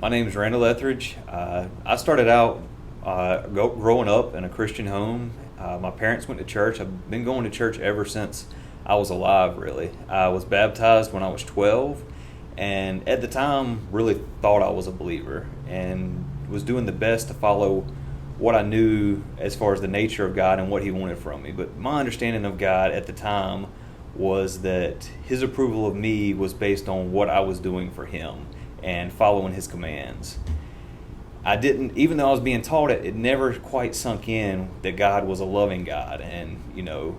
My name is Randall Ethridge. I started out growing up in a Christian home. My parents went to church. I've been going to church ever since I was alive, really. I was baptized when I was 12, and at the time, really thought I was a believer and was doing the best to follow what I knew as far as the nature of God and what He wanted from me. But my understanding of God at the time was that His approval of me was based on what I was doing for Him and following His commands. I didn't, even though I was being taught it, it never quite sunk in that God was a loving God and,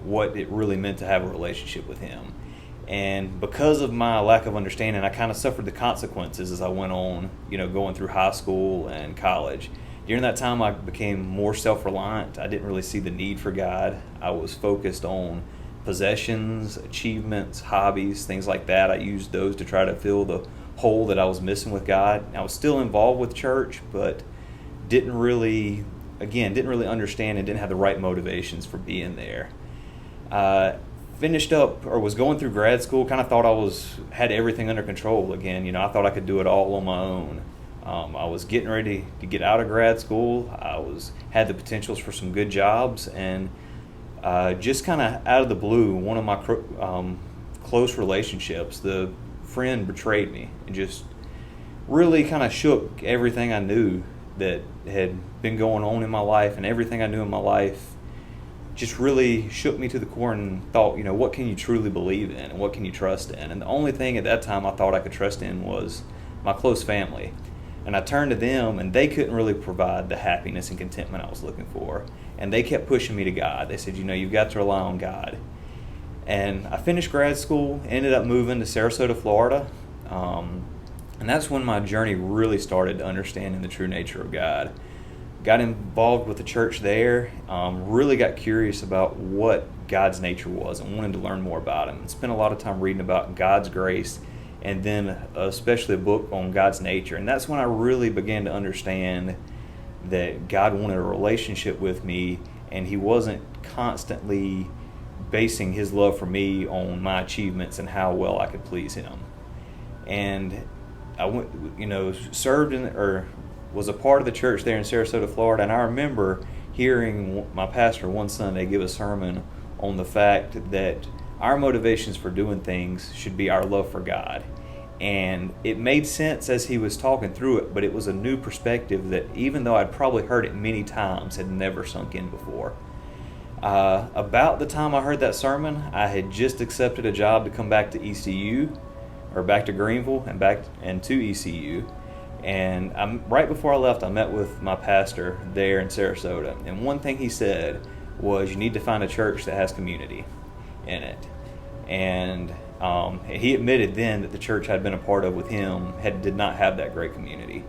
what it really meant to have a relationship with Him. And because of my lack of understanding, I kind of suffered the consequences as I went on, going through high school and college. During that time, I became more self-reliant. I didn't really see the need for God. I was focused on possessions, achievements, hobbies, things like that. I used those to try to fill the hole that I was missing with God. I was still involved with church, but didn't really understand and didn't have the right motivations for being there. Finished up or was going through grad school, kind of thought had everything under control again. I thought I could do it all on my own. I was getting ready to get out of grad school. Had the potentials for some good jobs, and just kind of out of the blue, one of my close relationships, the friend betrayed me and just really kind of shook everything I knew that had been going on in my life, and everything I knew in my life just really shook me to the core and thought, what can you truly believe in and what can you trust in? And the only thing at that time I thought I could trust in was my close family. And I turned to them, and they couldn't really provide the happiness and contentment I was looking for. And they kept pushing me to God. They said, you've got to rely on God. And I finished grad school, ended up moving to Sarasota, Florida. And that's when my journey really started to understanding the true nature of God. Got involved with the church there, really got curious about what God's nature was and wanted to learn more about Him. And spent a lot of time reading about God's grace, and then especially a book on God's nature. And that's when I really began to understand that God wanted a relationship with me, and He wasn't constantly basing His love for me on my achievements and how well I could please Him. And I went, served in, or was a part of the church there in Sarasota, Florida, and I remember hearing my pastor one Sunday give a sermon on the fact that our motivations for doing things should be our love for God. And it made sense as he was talking through it, but it was a new perspective that, even though I'd probably heard it many times, had never sunk in before. About the time I heard that sermon, I had just accepted a job to come back to ECU, or back to Greenville and to ECU. And right before I left, I met with my pastor there in Sarasota. And one thing he said was, you need to find a church that has community in it. And he admitted then that the church I'd been a part of with him did not have that great community.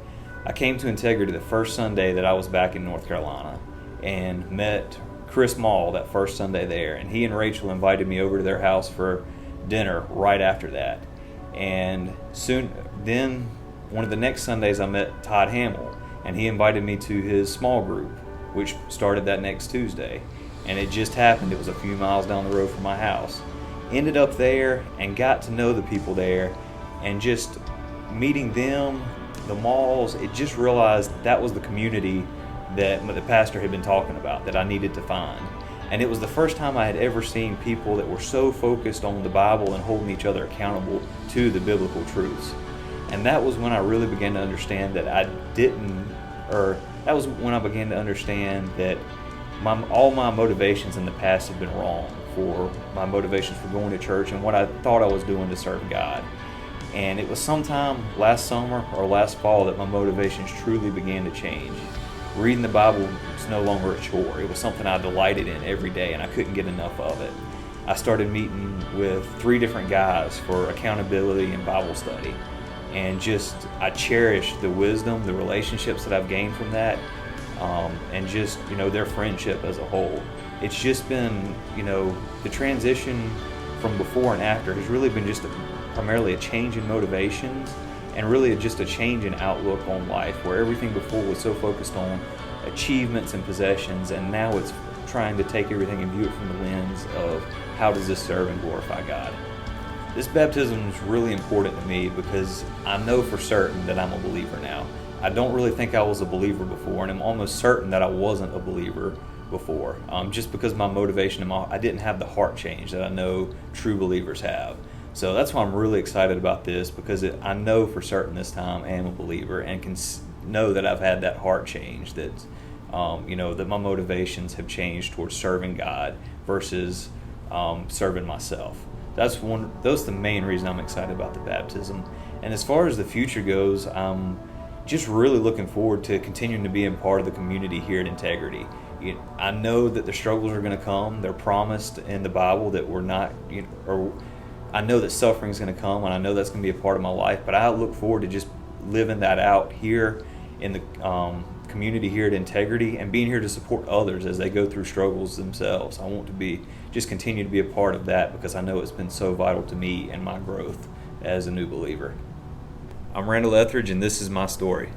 I came to Integrity the first Sunday that I was back in North Carolina, and met Chris Mall that first Sunday there. And he and Rachel invited me over to their house for dinner right after that. And then one of the next Sundays I met Todd Hamill, and he invited me to his small group, which started that next Tuesday. And it just happened, it was a few miles down the road from my house. Ended up there and got to know the people there, and just meeting them, the Malls, it just realized that was the community that the pastor had been talking about that I needed to find. And it was the first time I had ever seen people that were so focused on the Bible and holding each other accountable to the biblical truths. And that was when I really began to understand that that was when I began to understand that all my motivations in the past had been wrong, for my motivations for going to church and what I thought I was doing to serve God. And it was sometime last summer or last fall that my motivations truly began to change. Reading the Bible was no longer a chore. It was something I delighted in every day, and I couldn't get enough of it. I started meeting with 3 different guys for accountability and Bible study. And I cherish the wisdom, the relationships that I've gained from that, and just, their friendship as a whole. It's just been, the transition from before and after has really been just primarily a change in motivations, and really just a change in outlook on life, where everything before was so focused on achievements and possessions, and now it's trying to take everything and view it from the lens of how does this serve and glorify God. this baptism is really important to me because I know for certain that I'm a believer now. I don't really think I was a believer before, and I'm almost certain that I wasn't a believer before, just because my motivation, I didn't have the heart change that I know true believers have. So that's why I'm really excited about this, because I know for certain this time I am a believer and can know that I've had that heart change, that that my motivations have changed towards serving God versus serving myself. That's the main reason I'm excited about the baptism. And as far as the future goes, I'm just really looking forward to continuing to be a part of the community here at Integrity. I know that the struggles are going to come. They're promised in the Bible that we're not, I know that suffering is going to come, and I know that's going to be a part of my life. But I look forward to just living that out here in the community here at Integrity, and being here to support others as they go through struggles themselves. I want to just continue to be a part of that, because I know it's been so vital to me and my growth as a new believer. I'm Randall Ethridge, and this is my story.